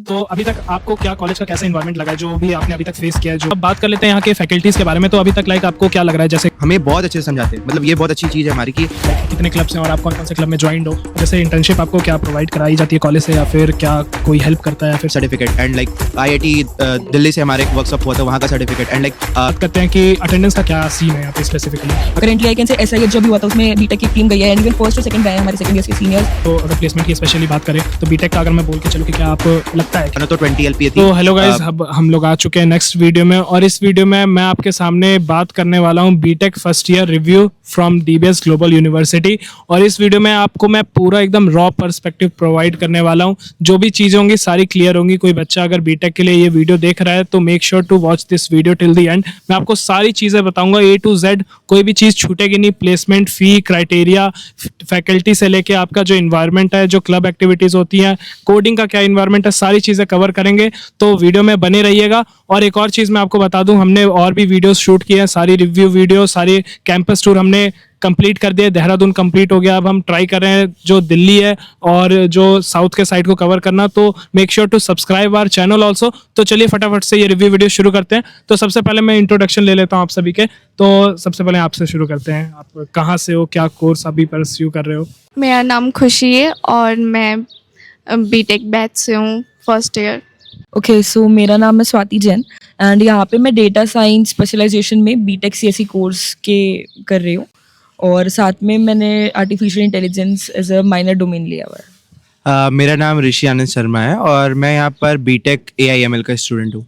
तो अभी तक आपको क्या कॉलेज का कैसा एनवायरनमेंट लगा है, जो भी आपने अभी तक फेस किया है? जो अब बात कर लेते हैं यहाँ के फैकल्टीज के बारे में, तो अभी तक लाइक आपको क्या लग रहा है, जैसे हमें बहुत अच्छे से समझाते हैं, मतलब ये बहुत अच्छी चीज़ है हमारी कि कितने क्लब्स हैं और आप कौन कौन से क्लब में ज्वाइंट हो? जैसे इंटर्नशिप आपको क्या प्रोवाइड कराई जाती है कॉलेज से, या फिर क्या कोई हेल्प करता है, या फिर certificate and like IIT Delhi से हमारे एक वर्कशॉप हुआ था, वहाँ का सर्टिफिकेट एंड लाइक बात करते हैं कि अटेंडेंस का क्या सीन है यहाँ पे specifically? Currently I can say SIH जो भी हुआ था उसमें बीटेक की टीम गई है एंड इवन फर्स्ट और सेकंड गए हैं हमारे सेकंड ईयर के सीनियर्स। तो अगर प्लेसमेंट की स्पेशली बात करें तो बीटेक का अगर मैं बोल के चलूँ कि क्या आपको लगता है? तो 20 LPA थी। तो हेलो गाइस, अब हम लोग आ चुके हैं नेक्स्ट वीडियो में, और इस वीडियो में मैं आपके सामने बात करने वाला हूँ BTech first year review from DBS global university. और इस वीडियो में आपको मैं पूरा एकदम रॉ पर्सपेक्टिव प्रोवाइड करने वाला हूँ। जो भी चीज़ें होंगी सारी क्लियर होंगी। कोई बच्चा अगर बीटेक के लिए ये वीडियो देख रहा है तो make sure to watch this video till the end. मैं आपको सारी चीज़ें बताऊंगा A to Z, कोई भी चीज़ छूटेगी नहीं। प्लेसमेंट, फी, क्राइटेरिया, फैकल्टी से लेके आपका जो इन्वायरमेंट है, जो क्लब एक्टिविटीज़ होती हैं, कोडिंग का क्या इन्वायरमेंट है, सारी चीज़ें कवर करेंगे। तो वीडियो में बने रहिएगा। और एक और चीज़ मैं आपको बता दूं, हमने और भी वीडियोस शूट किए हैं, सारी रिव्यू वीडियो, सारी कैंपस टूर हमने कंप्लीट कर दिया। देहरादून कंप्लीट हो गया, अब हम ट्राई कर रहे हैं जो दिल्ली है और जो साउथ के साइड को कवर करना। तो make sure to subscribe our channel also. तो चलिए फटाफट से ये रिव्यू वीडियो शुरू करते हैं। तो सबसे पहले मैं इंट्रोडक्शन ले लेता हूँ आप सभी के। तो सबसे पहले आपसे शुरू करते हैं। आप कहाँ से हो, क्या कोर्स अभी परस्यू कर रहे हो? मेरा नाम खुशी है और मैं बीटेक बैच से हूँ, फर्स्ट ईयर। ओके सो मेरा नाम है स्वाति जैन एंड यहाँ पे मैं डेटा साइंस स्पेशलाइजेशन में बीटेक CSE कोर्स के कर रही हूँ और साथ में मैंने artificial intelligence as a minor domain लिया हुआ है। मेरा नाम ऋषि आनंद शर्मा है और मैं यहाँ पर BTech AIML का स्टूडेंट हूँ।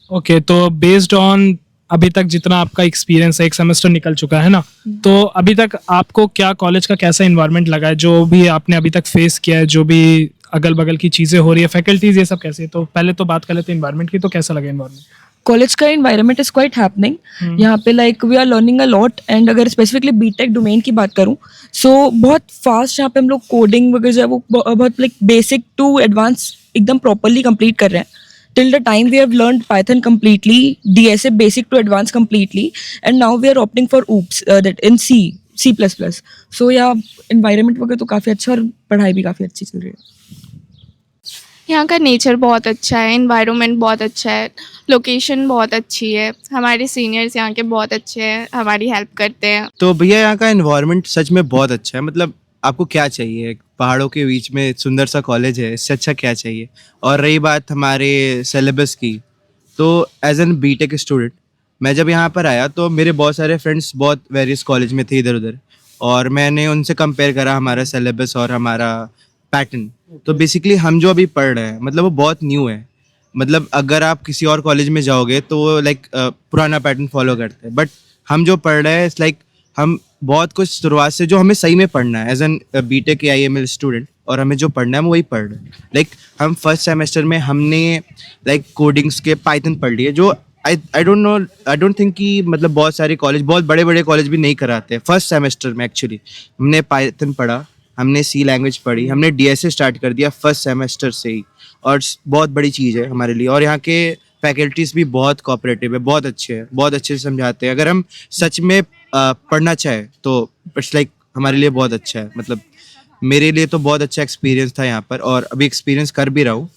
ओके, तो बेस्ड ऑन अभी तक जितना आपका एक्सपीरियंस है, एक सेमेस्टर निकल चुका है ना, तो अभी तक आपको क्या कॉलेज का कैसा इन्वायरमेंट लगा है, जो भी आपने अभी तक फेस किया है, जो भी अगल बगल की चीज़ें हो रही है, फैकल्टीज, ये सब कैसे है? तो पहले तो बात कर लेते हैं इन्वायरमेंट की। तो कैसा लगा इन्वायरमेंट? कॉलेज का इन्वायरमेंट इज क्वाइट हैपनिंग। यहाँ पे like we are learning a lot and अगर स्पेसिफिकली बीटेक डोमेन की बात करूँ सो बहुत फास्ट यहाँ पे हम लोग कोडिंग वगैरह जो है वो बहुत लाइक बेसिक टू एडवांस एकदम प्रॉपरली कंप्लीट कर रहे हैं। Till the time we have learned Python completely, DSA basic to advanced completely, and now we are opting for OOPS that in C++. So yeah, environment वगैरह तो काफ़ी अच्छा और पढ़ाई भी काफ़ी अच्छी चल रही है। यहाँ का नेचर बहुत अच्छा है, एनवायरनमेंट बहुत अच्छा है, लोकेशन बहुत अच्छी है, हमारे सीनियर्स यहाँ के बहुत अच्छे हैं, हमारी हेल्प करते हैं। तो भैया यहाँ का एनवायरनमेंट सच में बहुत अच्छा है। मतलब आपको क्या चाहिए, पहाड़ों के बीच में सुंदर सा कॉलेज है, इससे अच्छा क्या चाहिए। और रही बात हमारे सिलेबस की, तो एज एन बीटेक स्टूडेंट मैं जब यहाँ पर आया तो मेरे बहुत सारे फ्रेंड्स बहुत वेरियस कॉलेज में थे इधर उधर, और मैंने उनसे कंपेयर करा हमारा सिलेबस और हमारा पैटर्न। तो बेसिकली हम जो अभी पढ़ रहे हैं मतलब वो बहुत न्यू है। मतलब अगर आप किसी और कॉलेज में जाओगे तो वो लाइक पुराना पैटर्न फॉलो करते हैं, बट हम जो पढ़ रहे हैं इट्स लाइक हम बहुत कुछ शुरुआत से जो हमें सही में पढ़ना है as an BTech AIML student, और हमें जो पढ़ना है हम वही पढ़ रहे हैं। लाइक हम फर्स्ट सेमेस्टर में हमने लाइक कोडिंग्स के पाइथन पढ़ लिए, जो आई डोंट थिंक कि मतलब बहुत सारे कॉलेज, बहुत बड़े बड़े कॉलेज भी नहीं कराते। फर्स्ट सेमेस्टर में एक्चुअली हमने पाइथन पढ़ा, हमने C लैंग्वेज पढ़ी, हमने DSA स्टार्ट कर दिया फर्स्ट सेमेस्टर से ही, और बहुत बड़ी चीज़ है हमारे लिए। और यहाँ के फैकल्टीज़ भी बहुत कोऑपरेटिव है, बहुत अच्छे हैं, बहुत अच्छे से समझाते हैं। अगर हम सच में पढ़ना चाहें तो इट्स लाइक हमारे लिए बहुत अच्छा है। मतलब मेरे लिए तो बहुत अच्छा एक्सपीरियंस था यहाँ पर, और अभी एक्सपीरियंस कर भी रहा हूँ।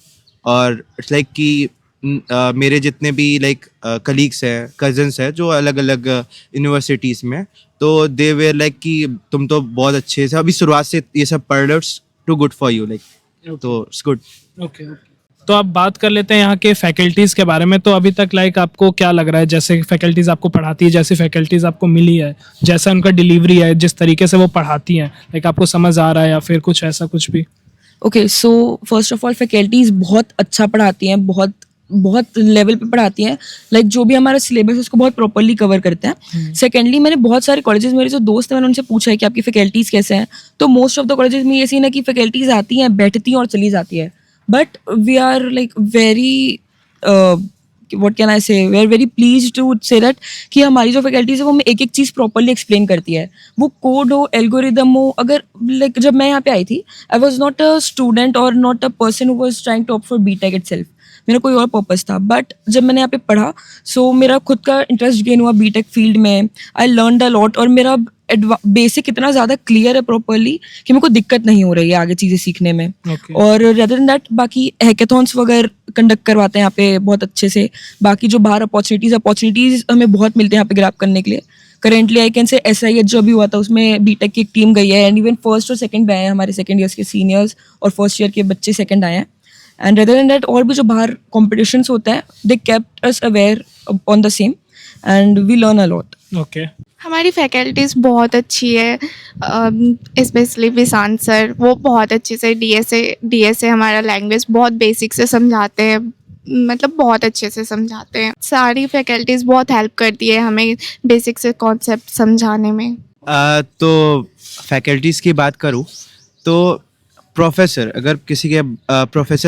और इट्स लाइक कि मेरे जितने भी लाइक कलीग्स हैं, कजन्स हैं जो अलग अलग यूनिवर्सिटीज़ में, तो दे वेयर लाइक कि तुम तो बहुत अच्छे से अभी शुरुआत से ये सब पढ़ रहे हो, it's too good for you like, तो इट्स गुड। ओके, तो अब बात कर लेते हैं यहाँ के फैकल्टीज़ के बारे में। तो अभी तक लाइक आपको क्या लग रहा है, जैसे फैकल्टीज़ आपको पढ़ाती है, जैसी फैकल्टीज़ आपको मिली है, जैसा उनका डिलीवरी है, जिस तरीके से वो पढ़ाती हैं, लाइक आपको समझ आ रहा है या फिर कुछ ऐसा कुछ भी? Okay so first of all faculties बहुत अच्छा पढ़ाती हैं, बहुत बहुत लेवल पे पढ़ाती हैं। लाइक जो भी हमारा सिलेबस है उसको बहुत प्रॉपरली कवर करते हैं। सेकेंडली मैंने बहुत सारे कॉलेजेस, मेरे जो दोस्त हैं मैंने उनसे पूछा है कि आपकी फैकल्टीज़ कैसे हैं, तो मोस्ट ऑफ द कॉलेजेस में ये सीन है कि फैकल्टीज़ आती हैं, बैठती हैं और चली जाती है। But we are like very what can I say, we are very pleased to say that कि हमारी जो फैकल्टीज है वो हमें एक एक चीज़ प्रॉपरली एक्सप्लेन करती है। वो कोड हो, एल्गोरिदम हो, अगर लाइक जब मैं यहाँ पे आई थी I was not a student और not a person who was trying to opt for BTech itself. मेरा कोई और पर्पस था, बट जब मैंने यहाँ पे पढ़ा सो मेरा खुद का इंटरेस्ट गेन हुआ बीटेक फील्ड में। आई लर्न अ लॉट और मेरा बेसिक इतना ज़्यादा क्लियर है प्रॉपरली कि मेरे को दिक्कत नहीं हो रही है आगे चीज़ें सीखने में। Okay. और रेदर देन दैट बाकी हैकेथॉन्स वगैरह कंडक्ट करवाते हैं यहाँ पे बहुत अच्छे से। बाकी जो बाहर अपॉर्चुनिटीज़ हमें बहुत मिलते हैं यहाँ पे ग्रैब करने के लिए। Currently I can say SIH जो अभी हुआ था उसमें बीटेक की एक टीम गई है, एंड इवन फर्स्ट और सेकंड भी आए हैं हमारे सेकंड ईयर्स के सीनियर्स, और फर्स्ट ईयर के बच्चे सेकंड आए हैं। एंड रेदर देन दैट और भी जो बाहर कॉम्पिटिशन्स होता है they kept us aware on the same and we learn a lot. Okay. हमारी फैकल्टीज़ बहुत अच्छी है, स्पेशली विशांत सर, वो बहुत अच्छे से डीएसए हमारा लैंग्वेज बहुत बेसिक से समझाते हैं, मतलब बहुत अच्छे से समझाते हैं। सारी फैकल्टीज़ बहुत हेल्प करती है हमें बेसिक से कॉन्सेप्ट समझाने में। तो फैकल्टीज़ की बात करूँ तो प्रोफेसर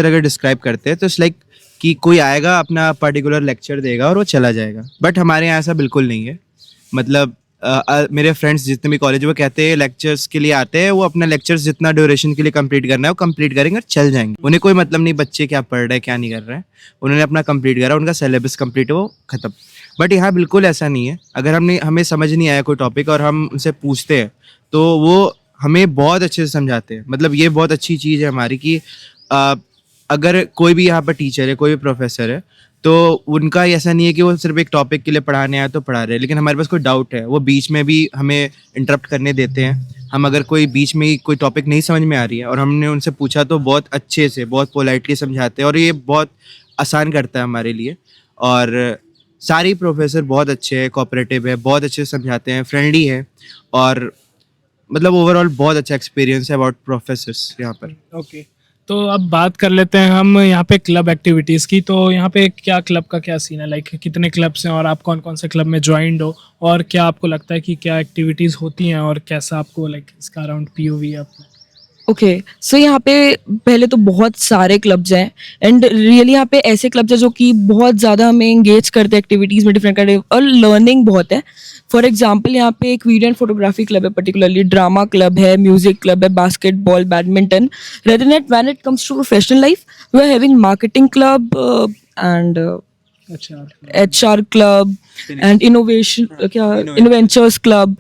अगर डिस्क्राइब करते हैं तो इट्स लाइक कि कोई आएगा अपना पर्टिकुलर लेक्चर देगा और वो चला जाएगा, बट हमारे यहाँ ऐसा बिल्कुल नहीं है। मतलब मेरे फ्रेंड्स जितने भी कॉलेज वो कहते हैं लेक्चर्स के लिए आते हैं, वो अपना लेक्चर्स जितना ड्यूरेशन के लिए कंप्लीट करना है वो कंप्लीट करेंगे और चल जाएंगे। उन्हें कोई मतलब नहीं बच्चे क्या पढ़ रहे हैं क्या नहीं कर रहे हैं, उन्होंने अपना कंप्लीट करा, उनका सिलेबस कंप्लीट है, वो खत्म। बट यहाँ बिल्कुल ऐसा नहीं है। अगर हमें समझ नहीं आया कोई टॉपिक और हम उनसे पूछते हैं तो वो हमें बहुत अच्छे से समझाते हैं। मतलब ये बहुत अच्छी चीज़ है हमारी कि अगर कोई भी यहाँ पर टीचर है, कोई भी प्रोफेसर है, तो उनका ऐसा नहीं है कि वो सिर्फ एक टॉपिक के लिए पढ़ाने आए तो पढ़ा रहे हैं, लेकिन हमारे पास कोई डाउट है वो बीच में भी हमें इंटरप्ट करने देते हैं। हम अगर कोई बीच में कोई टॉपिक नहीं समझ में आ रही है और हमने उनसे पूछा तो बहुत अच्छे से बहुत पोलाइटली समझाते हैं, और ये बहुत आसान करता है हमारे लिए। और सारी प्रोफेसर बहुत अच्छे हैं, कोऑपरेटिव है, बहुत अच्छे से समझाते हैं, फ्रेंडली है, और मतलब ओवरऑल बहुत अच्छा एक्सपीरियंस है अबाउट प्रोफेसर्स यहाँ पर। ओके। तो अब बात कर लेते हैं हम यहाँ पे क्लब एक्टिविटीज़ की। तो यहाँ पे क्या क्लब का क्या सीन है, लाइक कितने क्लब्स हैं और आप कौन कौन से क्लब में ज्वाइंड हो, और क्या आपको लगता है कि क्या एक्टिविटीज़ होती हैं और कैसा आपको लाइक इसका अराउंड POV है अपना? ओके सो यहाँ पे पहले तो बहुत सारे क्लब्स हैं, एंड रियली यहाँ पे ऐसे क्लब्स हैं जो कि बहुत ज़्यादा हमें एंगेज करते हैं एक्टिविटीज़ में डिफरेंट करते, और लर्निंग बहुत है। फॉर एग्जाम्पल यहाँ पे एक वीडियो एंड फोटोग्राफी क्लब है, पर्टिकुलरली ड्रामा क्लब है, म्यूजिक क्लब है, basketball, badminton. Rather than that when it comes to professional life we are having marketing club and अच्छा। HR club and Innoventures club.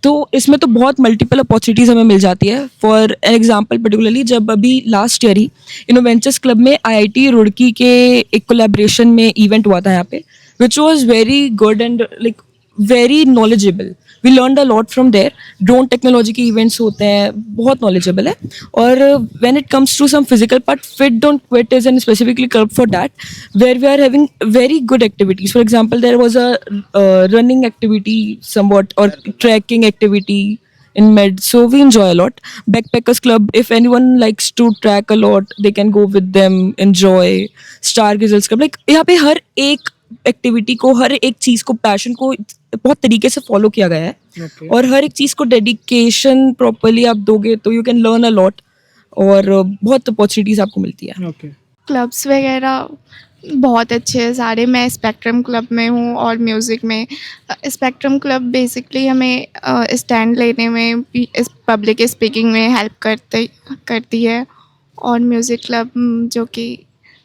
तो इसमें तो बहुत multiple opportunities हमें मिल जाती है। फॉर एन एग्जांपल पर्टिकुलरली जब अभी लास्ट ईयर ही इनोवेंचर्स क्लब में IIT रुड़की के एक कोलैबोरेशन में इवेंट हुआ था यहाँ पे, which was very good and like very knowledgeable. We learn a lot from there. Drone technology के इवेंट्स होते हैं, बहुत नॉलेजेबल है। और when it comes to some physical part, fit don't quit is an specifically club for that, where we are having very good activities. For example there was a running activity somewhat, और trekking activity in med, so we enjoy a lot. Backpackers club, if anyone likes to track a lot they can go with them, enjoy. Stargazers club, like यहाँ पे हर एक activity को, हर एक चीज को, passion को बहुत तरीके से फॉलो किया गया है। Okay. और हर एक चीज को डेडिकेशन प्रॉपरली आप दोगे तो you can learn a lot, और बहुत अपॉर्चुनिटीज आपको मिलती है। ओके। क्लब्स वगैरह बहुत अच्छे हैं सारे। मैं स्पेक्ट्रम क्लब में हूँ और म्यूज़िक में। स्पेक्ट्रम क्लब बेसिकली हमें स्टैंड लेने में, पब्लिक स्पीकिंग में हेल्प करती है। और म्यूज़िक क्लब जो कि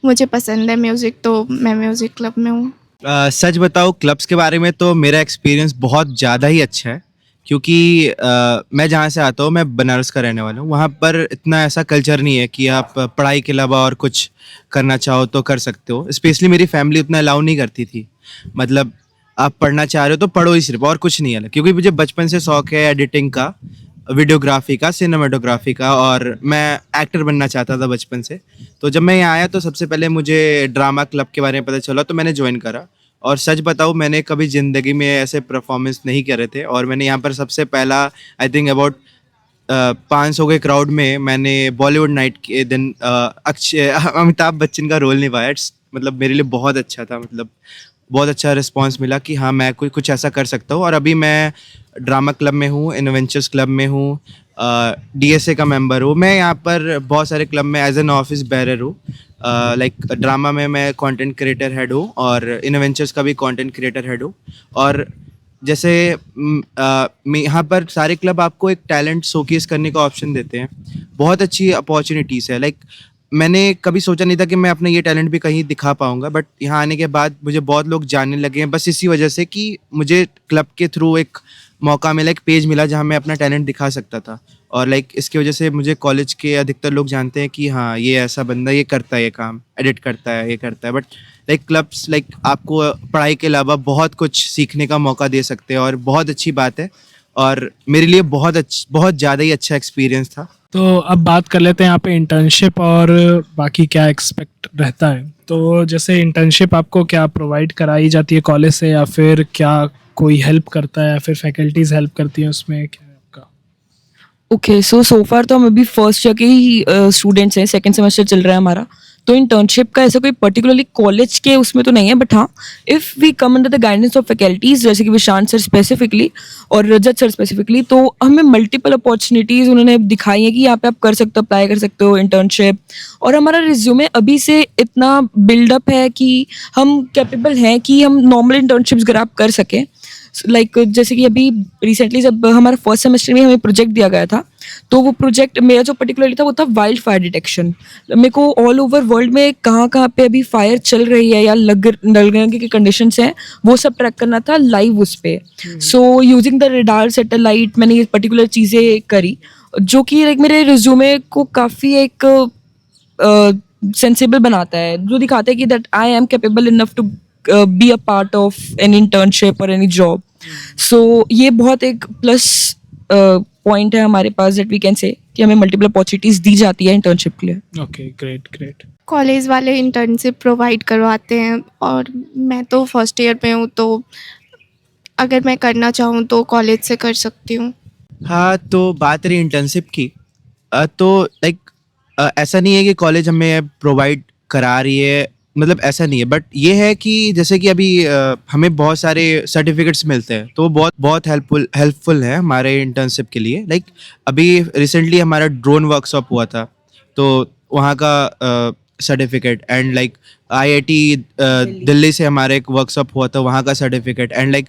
मुझे पसंद है म्यूज़िक, तो मैं म्यूज़िक क्लब में हूँ। सच बताओ क्लब्स के बारे में तो मेरा एक्सपीरियंस बहुत ज़्यादा ही अच्छा है, क्योंकि मैं जहाँ से आता हूँ, मैं बनारस का रहने वाला हूँ। वहाँ पर इतना ऐसा कल्चर नहीं है कि आप पढ़ाई के अलावा और कुछ करना चाहो तो कर सकते हो। स्पेशली मेरी फैमिली उतना अलाउ नहीं करती थी। मतलब आप पढ़ना चाह रहे हो तो पढ़ो ही सिर्फ, और कुछ नहीं है। क्योंकि मुझे बचपन से शौक है एडिटिंग का, वीडियोग्राफी का, सिनेमाटोग्राफी का, और मैं एक्टर बनना चाहता था बचपन से। तो जब मैं यहाँ आया तो सबसे पहले मुझे ड्रामा क्लब के बारे में पता चला, तो मैंने ज्वाइन करा। और सच बताऊँ, मैंने कभी ज़िंदगी में ऐसे परफॉर्मेंस नहीं करे थे, और मैंने यहाँ पर सबसे पहला आई थिंक अबाउट 500 के क्राउड में मैंने बॉलीवुड नाइट के दिन अमिताभ बच्चन का रोल निभाया। मतलब मेरे लिए बहुत अच्छा था। मतलब बहुत अच्छा रिस्पांस मिला कि हाँ मैं कुछ ऐसा कर सकता हूँ। और अभी मैं ड्रामा क्लब में हूँ, इनोवेंचर्स क्लब में हूँ, DSA का मेंबर हूँ। मैं यहाँ पर बहुत सारे क्लब में एज एन ऑफिस बेरर हूँ। लाइक ड्रामा में मैं कंटेंट क्रिएटर हेड हूँ, और इनोवेंचर्स का भी कंटेंट क्रिएटर हेड हूँ। और जैसे यहाँ पर सारे क्लब आपको एक टैलेंट शोकेस करने का ऑप्शन देते हैं। बहुत अच्छी अपॉर्चुनिटीज़ है। लाइक मैंने कभी सोचा नहीं था कि मैं अपना ये टैलेंट भी कहीं दिखा पाऊंगा, बट यहाँ आने के बाद मुझे बहुत लोग जानने लगे हैं बस इसी वजह से कि मुझे क्लब के थ्रू एक मौका मिला, एक पेज मिला जहाँ मैं अपना टैलेंट दिखा सकता था। और लाइक इसकी वजह से मुझे कॉलेज के अधिकतर लोग जानते हैं कि हाँ ये ऐसा बंदा ये करता है, ये काम एडिट करता है, ये करता है। बट लाइक क्लब्स लाइक आपको पढ़ाई के अलावा बहुत कुछ सीखने का मौका दे सकते हैं और बहुत अच्छी बात है, और मेरे लिए बहुत ज़्यादा ही अच्छा एक्सपीरियंस था। तो अब बात कर लेते हैं यहाँ पे इंटर्नशिप और बाकी क्या एक्सपेक्ट रहता है। तो जैसे इंटर्नशिप आपको क्या प्रोवाइड कराई जाती है कॉलेज से, या फिर क्या कोई हेल्प करता है, या फिर फैकल्टीज हेल्प करती हैं, उसमें क्या है आपका? ओके, सो फार तो हम अभी फर्स्ट ईयर के ही स्टूडेंट्स हैं, सेकंड सेमेस्टर चल रहा है हमारा। तो इंटर्नशिप का ऐसा कोई पर्टिकुलरली कॉलेज के उसमें तो नहीं है, बट हाँ, if we come under the guidance of faculties जैसे कि विशांत सर स्पेसिफिकली और रजत सर स्पेसिफिकली, तो हमें मल्टीपल अपॉर्चुनिटीज़ उन्होंने दिखाई है कि यहाँ पे आप कर सकते हो, अप्लाई कर सकते हो इंटर्नशिप। और हमारा रिज्यूमे अभी से इतना बिल्डअप है कि हम कैपेबल हैं कि हम नॉर्मल इंटर्नशिप्स अगर आप कर सकें। लाइक जैसे कि अभी रिसेंटली जब हमारा फर्स्ट सेमेस्टर में हमें प्रोजेक्ट दिया गया था, तो वो प्रोजेक्ट मेरा जो पर्टिकुलरली था वो था वाइल्ड फायर डिटेक्शन। मेरे को ऑल ओवर वर्ल्ड में कहाँ कहाँ पे अभी फायर चल रही है या लगने की कंडीशंस हैं वो सब ट्रैक करना था लाइव उस पे। So using the radar satellite मैंने ये पर्टिकुलर चीज़ें करी, जो कि लाइक मेरे रिज्यूमे को काफ़ी एक सेंसिबल बनाता है, जो दिखाता है कि that I am capable enough to be a part of any internship और एनी जॉब। सो ये बहुत एक प्लस पॉइंट है हमारे पास, दैट वी कैन से कि हमें मल्टीपल अपॉर्चुनिटीज दी जाती है इंटर्नशिप के लिए। Okay, great great. कॉलेज वाले इंटर्नशिप प्रोवाइड करवाते हैं, और मैं तो फर्स्ट ईयर में हूँ, तो अगर मैं करना चाहूँ तो कॉलेज से कर सकती हूँ। हाँ, तो बात रही इंटर्नशिप की, तो लाइक ऐसा नहीं है कि कॉलेज हमें प्रोवाइड करा रही है, मतलब ऐसा नहीं है, बट ये है कि जैसे कि अभी हमें बहुत सारे सर्टिफिकेट्स मिलते हैं, तो वो बहुत हेल्पफुल है हमारे इंटर्नशिप के लिए। लाइक अभी रिसेंटली हमारा ड्रोन वर्कशॉप हुआ था, तो वहाँ का certificate, and like IIT Delhi से हमारा एक वर्कशॉप हुआ था, वहाँ का सर्टिफिकेट, एंड लाइक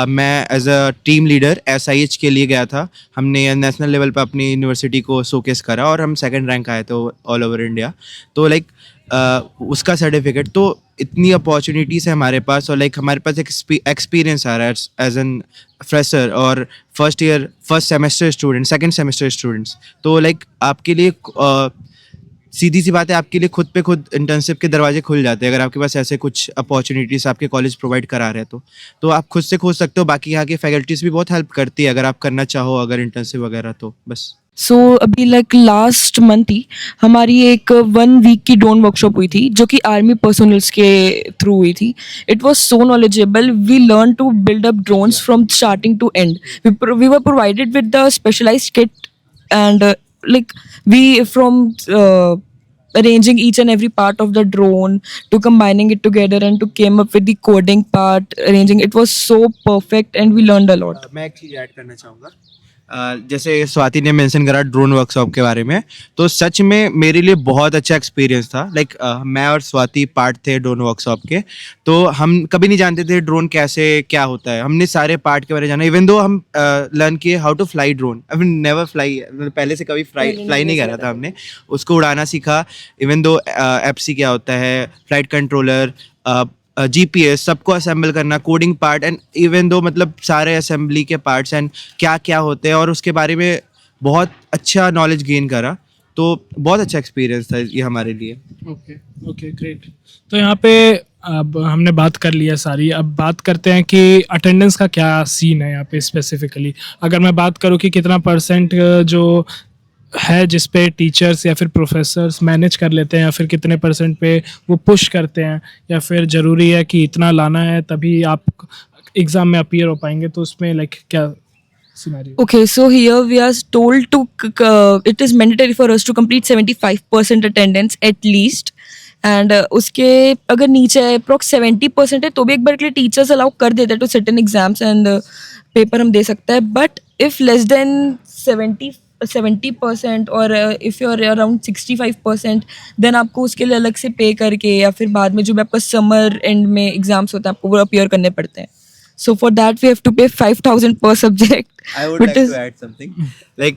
मैं एज अ टीम लीडर एसआईएच के लिए गया था। हमने नेशनल लेवल पर अपनी यूनिवर्सिटी को शोकेस करा और हम सेकंड रैंक आए थे ऑल ओवर इंडिया। तो लाइक उसका सर्टिफिकेट, तो इतनी अपॉर्चुनिटीज़ है हमारे पास, और लाइक हमारे पास एक एक्सपीरियंस आ रहा है एज एन फ्रेशर और first semester student, second semester students. तो लाइक आपके लिए सीधी सी बात है, आपके लिए खुद पे खुद इंटर्नशिप के दरवाजे खुल जाते हैं अगर आपके पास ऐसे कुछ अपॉर्चुनिटीज़ आपके कॉलेज प्रोवाइड करा रहे हैं तो आप खुद से खोज सकते हो। बाकी यहाँ की फैकल्टीज़ भी बहुत हेल्प करती है अगर आप करना चाहो अगर इंटर्नशिप वगैरह, तो बस। सो अभी लाइक लास्ट मंथ ही हमारी एक 1 वीक की ड्रोन वर्कशॉप हुई थी, जो कि आर्मी पर्सनल्स के थ्रू हुई थी। It was so knowledgeable, we learn to build up drones from starting to end. We were provided with the specialised kit and like we from arranging each and every part of the drone to combining it together and to came up with the coding part, arranging it was so perfect and we learned a lot. मैं एक चीज़ add करना चाहूँगा, जैसे स्वाति ने mention करा drone workshop के बारे में, तो सच में मेरे लिए बहुत अच्छा एक्सपीरियंस था। लाइक मैं और स्वाति पार्ट थे ड्रोन वर्कशॉप के, तो हम कभी नहीं जानते थे ड्रोन कैसे क्या होता है। हमने सारे पार्ट के बारे में जाना, इवन दो हम लर्न किए how to fly drone. I mean never fly, पहले से कभी फ्लाई नहीं करा था हमने, उसको उड़ाना सीखा। इवन दो एफसी क्या होता है, फ्लाइट कंट्रोलर, जीपीएस, सबको असेंबल करना, coding part, and even though मतलब सारे असेंबली के पार्ट्स एंड क्या क्या होते हैं, और उसके बारे में बहुत अच्छा नॉलेज गेन करा। तो बहुत अच्छा एक्सपीरियंस था ये हमारे लिए। Okay okay, great. तो यहाँ पे अब हमने बात कर लिया सारी, अब बात करते हैं कि अटेंडेंस का क्या सीन है यहाँ पे स्पेसिफिकली। अगर मैं बात करूँ कि कितना % जो है जिस पे टीचर्स या फिर प्रोफेसर्स मैनेज कर लेते हैं, या फिर कितने % पे वो पुश करते हैं, या फिर ज़रूरी है कि इतना लाना है तभी आप एग्ज़ाम में अपीयर हो पाएंगे, तो उसमें लाइक क्या scenario? Okay, so here we are told to it is mandatory for us to complete 75% attendance at least, and उसके अगर नीचे अप्रोक्स 70% है तो भी एक बार के लिए टीचर्स अलाउ कर देते हैं to sit in exams and paper हम दे सकते हैं। बट इफ लेस देन 70% और if you are around 65% then आपको उसके लिए अलग से पे करके, या फिर बाद में जो भी आपका समर एंड में एग्जाम्स होते हैं आपको वो अपीयर करने पड़ते हैं। So for that we have to pay 5,000 per subject. I would like to add something. Like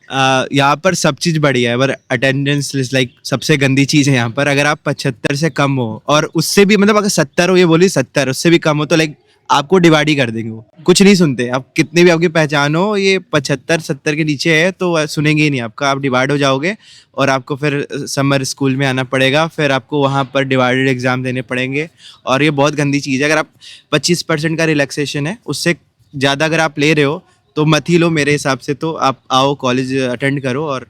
यहाँ पर सब चीज़ बढ़िया है, पर अटेंडेंस इज लाइक सबसे गंदी चीज़ है यहाँ पर। अगर आप 75 से कम हो, और उससे भी मतलब अगर 70 हो, ये बोली 70 उससे भी कम हो, तो लाइक आपको डिवाइड ही कर देंगे, वो कुछ नहीं सुनते। आप कितने भी आपकी पहचान हो, ये 75-70 के नीचे है तो सुनेंगे ही नहीं आपका, आप डिवाइड हो जाओगे। और आपको फिर समर स्कूल में आना पड़ेगा, फिर आपको वहाँ पर डिवाइडेड एग्जाम देने पड़ेंगे, और ये बहुत गंदी चीज़ है। अगर आप 25% का रिलैक्सेशन है, उससे ज़्यादा अगर आप ले रहे हो तो मत ही लो मेरे हिसाब से। तो आप आओ, कॉलेज अटेंड करो। और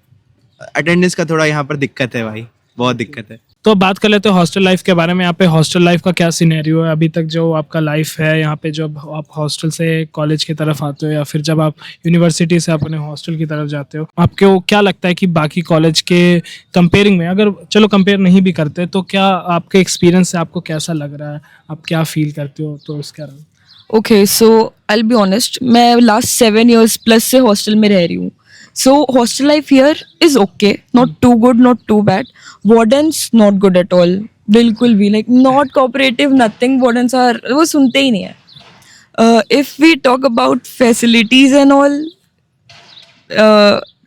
अटेंडेंस का थोड़ा यहाँ पर दिक्कत है भाई, बहुत दिक्कत है। तो बात कर लेते हैं हॉस्टल लाइफ के बारे में। यहाँ पे हॉस्टल लाइफ का क्या सिनेरियो है अभी तक, जो आपका लाइफ है यहाँ पे, जब आप हॉस्टल से कॉलेज की तरफ आते हो या फिर जब आप यूनिवर्सिटी से अपने हॉस्टल की तरफ जाते हो, आपको क्या लगता है कि बाकी कॉलेज के कंपेयरिंग में, अगर चलो कंपेयर नहीं भी करते, तो क्या आपके एक्सपीरियंस से आपको कैसा लग रहा है, आप क्या फील करते हो, तो इसके बारे में? Okay, so I be honest, मैं लास्ट 7 years प्लस से हॉस्टल में रह रही हूँ. So hostel life here is okay, not too good, not too bad. Wardens not good at all, बिल्कुल भी, like not cooperative, nothing. Wardens are, वो सुनते ही नहीं है. If we talk about facilities and all,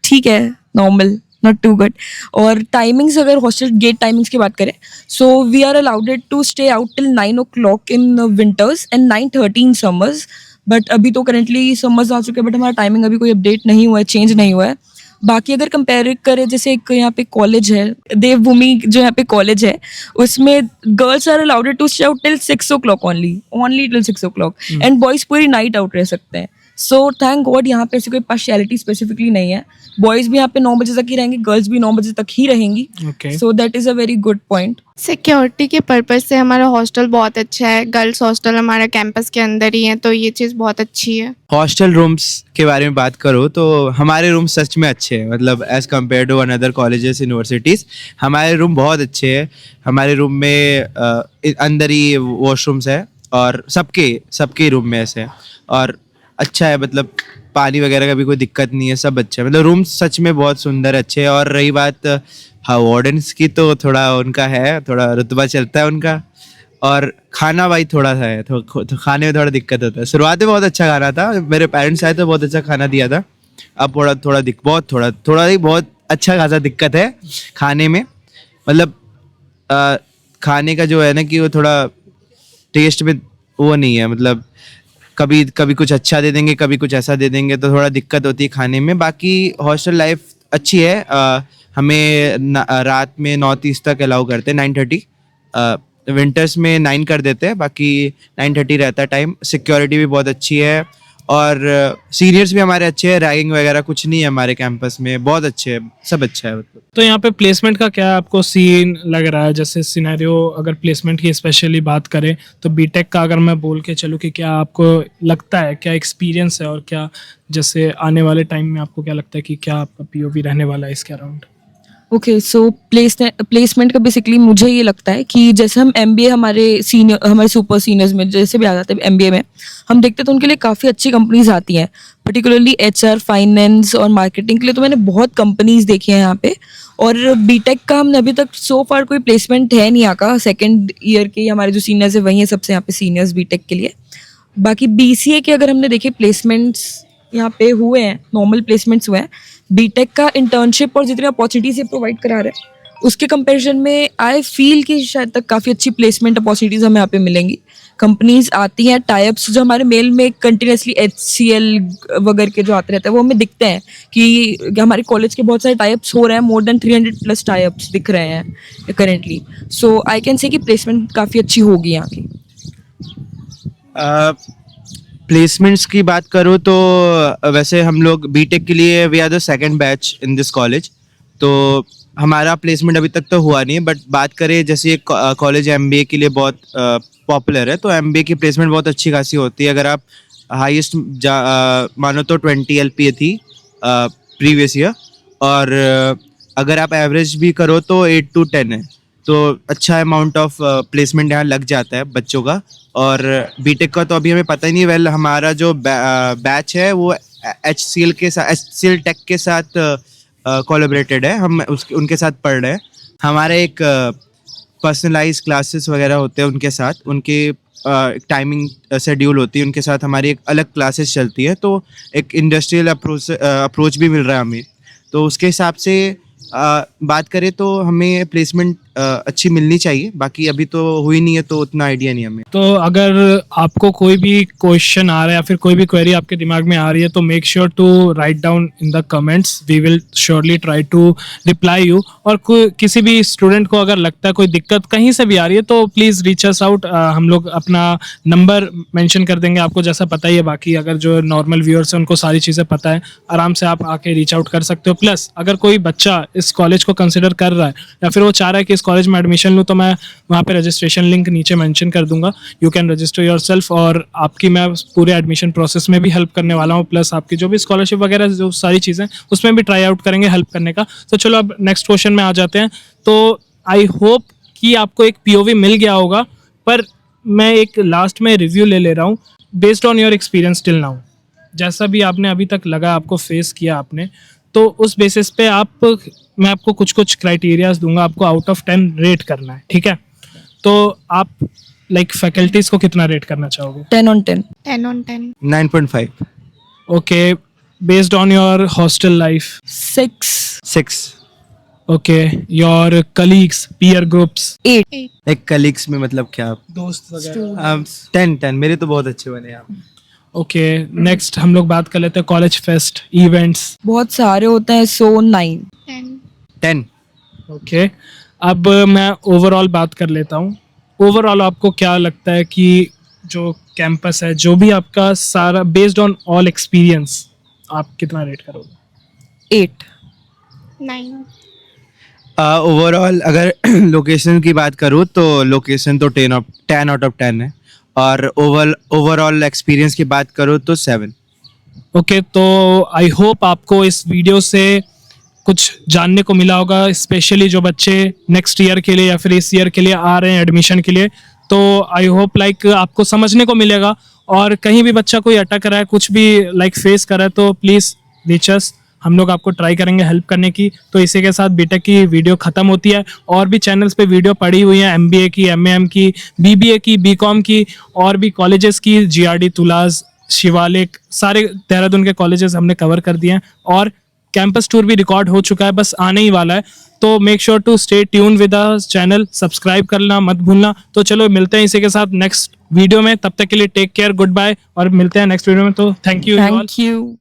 ठीक है, नॉर्मल, नॉट टू गुड. और टाइमिंग्स, अगर हॉस्टल गेट टाइमिंग्स की बात करें, so we are allowed to stay out till 9 o'clock in winters and 9:30 in summers. But अभी तो करेंटली समर्स आ चुके हैं, बट हमारा टाइमिंग अभी कोई अपडेट नहीं हुआ है, चेंज नहीं हुआ है. बाकी अगर कंपेयर करें, जैसे एक यहाँ पे कॉलेज है, देवभूमि जो यहाँ पे कॉलेज है, उसमें girls are allowed to stay out till 6 o'clock only till 6 o'clock, and boys पूरी नाइट आउट रह सकते हैं. सो थैंक गॉड यहाँ पे ऐसी कोई पार्शियलिटी स्पेसिफिकली नहीं है. बॉयज भी यहाँ पे 9 बजे तक ही रहेंगे, गर्ल्स भी 9 बजे तक ही रहेंगी. Okay. So that is a very good point. Security के पर्पज़ से हमारा हॉस्टल बहुत अच्छा है. गर्ल्स हॉस्टल हमारा कैंपस के अंदर ही है, तो ये चीज़ बहुत अच्छी है. हॉस्टल रूम्स के बारे में बात करो तो हमारे रूम सच में अच्छे हैं, मतलब as compare to another colleges, universities. हमारे रूम बहुत अच्छे हैं. हमारे रूम में अंदर ही वॉशरूम्स है, और सबके रूम में ऐसे है, और अच्छा है, मतलब पानी वगैरह का भी कोई दिक्कत नहीं है, सब अच्छा है. मतलब रूम सच में बहुत सुंदर अच्छे हैं. और रही बात हाँ वार्डन्स की, तो थोड़ा उनका है, थोड़ा रुतबा चलता है उनका. और खाना भाई थोड़ा सा है, तो खाने में थोड़ा दिक्कत होता है. शुरुआत में बहुत अच्छा खाना था, मेरे पेरेंट्स आए तो बहुत अच्छा खाना दिया था. अब बहुत अच्छा खासा दिक्कत है खाने में. मतलब खाने का जो है ना, कि वो थोड़ा टेस्ट में वो नहीं है, मतलब कभी कभी कुछ अच्छा दे देंगे, कभी कुछ ऐसा दे देंगे, तो थोड़ा दिक्कत होती है खाने में. बाकी हॉस्टल लाइफ अच्छी है. हमें रात में 9:30 तक अलाउ करते हैं, 9:30. विंटर्स में 9 कर देते हैं, बाकी 9:30 रहता है टाइम. सिक्योरिटी भी बहुत अच्छी है, और सीनियर्स भी हमारे अच्छे हैं. रैगिंग वगैरह कुछ नहीं है हमारे कैंपस में, बहुत अच्छे है, सब अच्छा है. मतलब तो यहाँ पे प्लेसमेंट का क्या आपको सीन लग रहा है, जैसे सिनेरियो, अगर प्लेसमेंट की स्पेशली बात करें तो बीटेक का अगर मैं बोल के चलूँ, कि क्या आपको लगता है, क्या एक्सपीरियंस है, और क्या जैसे आने वाले टाइम में आपको क्या लगता है कि क्या आपका पीओवी रहने वाला है इसके अराउंड? ओके, सो प्लेसमेंट का बेसिकली मुझे ये लगता है कि जैसे हम एमबीए, हमारे सुपर सीनियर्स में जैसे भी आ जाते हैं एमबीए में, हम देखते हैं तो उनके लिए काफ़ी अच्छी कंपनीज आती हैं, पर्टिकुलरली एचआर, फाइनेंस और मार्केटिंग के लिए. तो मैंने बहुत कंपनीज देखी हैं यहाँ पे. और बीटेक का हमने अभी तक सो फार कोई प्लेसमेंट है नहीं यहाँ का. सेकेंड ईयर के हमारे जो सीनियर्स है वही है सबसे यहाँ पे सीनियर्स बीटेक के लिए. बाकी बीसीए के अगर हमने देखे प्लेसमेंट्स यहाँ पे हुए हैं, नॉर्मल प्लेसमेंट्स हुए हैं. बीटेक का इंटर्नशिप और जितनी अपॉर्चुनिटीज ये प्रोवाइड करा रहे हैं, उसके कंपैरिजन में आई फील कि शायद तक काफ़ी अच्छी प्लेसमेंट अपॉर्चुनिटीज हमें यहाँ पे मिलेंगी. कंपनीज आती हैं, टाइप्स जो हमारे मेल में कंटिन्यूसली HCL वगैरह के जो आते रहते हैं, वो हमें दिखते हैं कि हमारे कॉलेज के बहुत सारे टाइप्स हो रहे हैं. मोर देन 300+ टाइप्स दिख रहे हैं currently. So I can say कि प्लेसमेंट काफ़ी अच्छी होगी यहाँ की. प्लेसमेंट्स की बात करो तो वैसे हम लोग बीटेक के लिए we are the second batch in this college, तो हमारा प्लेसमेंट अभी तक तो हुआ नहीं है. बट बात करें, जैसे कॉलेज एमबीए के लिए बहुत पॉपुलर है, तो एमबीए की प्लेसमेंट बहुत अच्छी खासी होती है. अगर आप हाईएस्ट मानो तो 20 LPA थी प्रीवियस ईयर, और अगर आप एवरेज भी करो तो 8 to 10 है. तो अच्छा अमाउंट ऑफ प्लेसमेंट यहाँ लग जाता है बच्चों का. और बीटेक का तो अभी हमें पता ही नहीं. वेल हमारा जो बैच है वो HCL टेक के साथ कोलैबोरेटेड है, हम उनके साथ पढ़ रहे हैं. हमारे एक पर्सनलाइज क्लासेस वगैरह होते हैं उनके साथ, उनके टाइमिंग शेड्यूल होती है, उनके साथ हमारी एक अलग क्लासेस चलती है. तो एक इंडस्ट्रियल अप्रोच भी मिल रहा है हमें. तो उसके हिसाब से बात करें तो हमें प्लेसमेंट अच्छी मिलनी चाहिए, बाकी अभी तो हुई नहीं है तो उतना आइडिया नहीं हमें। तो अगर आपको कोई भी क्वेश्चन आ रहा है या फिर कोई भी क्वेरी आपके दिमाग में आ रही है तो make sure to write down in the comments, we will surely try to reply you. और किसी भी स्टूडेंट को अगर लगता है कोई दिक्कत कहीं से भी आ रही है तो प्लीज़ रीच अस आउट। हम लोग अपना नंबर मेंशन कर देंगे आपको, जैसा पता ही है। बाकी अगर जो नॉर्मल व्यूअर्स हैं उनको सारी चीज़ें पता है, आराम से आप आके रीच आउट कर सकते हो। प्लस अगर कोई बच्चा इस कॉलेज को कंसिडर कर रहा है या फिर वो चाह रहा है कि इस कॉलेज में एडमिशन लूँ, तो मैं वहाँ पे रजिस्ट्रेशन लिंक नीचे मेंशन कर दूंगा। यू कैन रजिस्टर योरसेल्फ और आपकी मैं पूरे एडमिशन प्रोसेस में भी हेल्प करने वाला हूँ। प्लस आपकी जो भी स्कॉलरशिप वगैरह जो सारी चीज़ें उसमें भी ट्राई आउट करेंगे हेल्प करने का। तो चलो अब नेक्स्ट क्वेश्चन में आ जाते हैं। तो आई होप कि आपको एक POV मिल गया होगा, पर मैं एक लास्ट में रिव्यू ले रहा हूँ based on your experience till now. जैसा भी आपने अभी तक लगा, आपको फेस किया आपने, तो उस बेसिस पे मैं आपको कुछ क्राइटेरियाज दूंगा, आपको आउट ऑफ 10 रेट करना है, ठीक है? तो आप लाइक फैकल्टीज को कितना रेट करना चाहोगे? 10 on 10. 10 on 10. 9.5. Okay, based on your hostel life? 6. 6. Okay, your colleagues, peer groups? 8. एक कलीग्स में मतलब क्या? दोस्त वगैरह? 10 मेरे तो बहुत अच्छे बने यहाँ। ओके, नेक्स्ट हम लोग बात कर लेते हैं कॉलेज फेस्ट इवेंट्स। बहुत सारे होते हैं, so 9. 10. 10. ओके, अब मैं ओवरऑल बात कर लेता हूँ। ओवरऑल आपको क्या लगता है कि जो कैंपस है, जो भी आपका सारा बेस्ड ऑन ऑल एक्सपीरियंस, आप कितना रेट करोगे? 8. 9. ओवरऑल अगर लोकेशन की बात करूँ तो लोकेशन तो 10 आउट ऑफ 10 है, और ओवरऑल एक्सपीरियंस की बात करो तो 7। ओके, तो आई होप आपको इस वीडियो से कुछ जानने को मिला होगा, स्पेशली जो बच्चे नेक्स्ट ईयर के लिए या फिर इस ईयर के लिए आ रहे हैं एडमिशन के लिए। तो आई होप लाइक आपको समझने को मिलेगा, और कहीं भी बच्चा कोई अटक रहा है, कुछ भी लाइक फेस कर रहा है, तो प्लीज़ रीच अस, हम लोग आपको ट्राई करेंगे हेल्प करने की। तो इसी के साथ बीटेक की वीडियो ख़त्म होती है। और भी चैनल्स पे वीडियो पड़ी हुई हैं, MBA की, MM की, BBA की, BCom की, और भी कॉलेजेस की, GRD, तुलाज, शिवालिक, सारे देहरादून के कॉलेजेस हमने कवर कर दिए हैं, और कैंपस टूर भी रिकॉर्ड हो चुका है, बस आने ही वाला है। तो make sure to stay tune with the channel, subscribe करना मत भूलना। तो चलो मिलते हैं इसी के साथ नेक्स्ट वीडियो में, तब तक के लिए टेक केयर, गुड बाय, और मिलते हैं नेक्स्ट वीडियो में। तो थैंक यू। Thank you.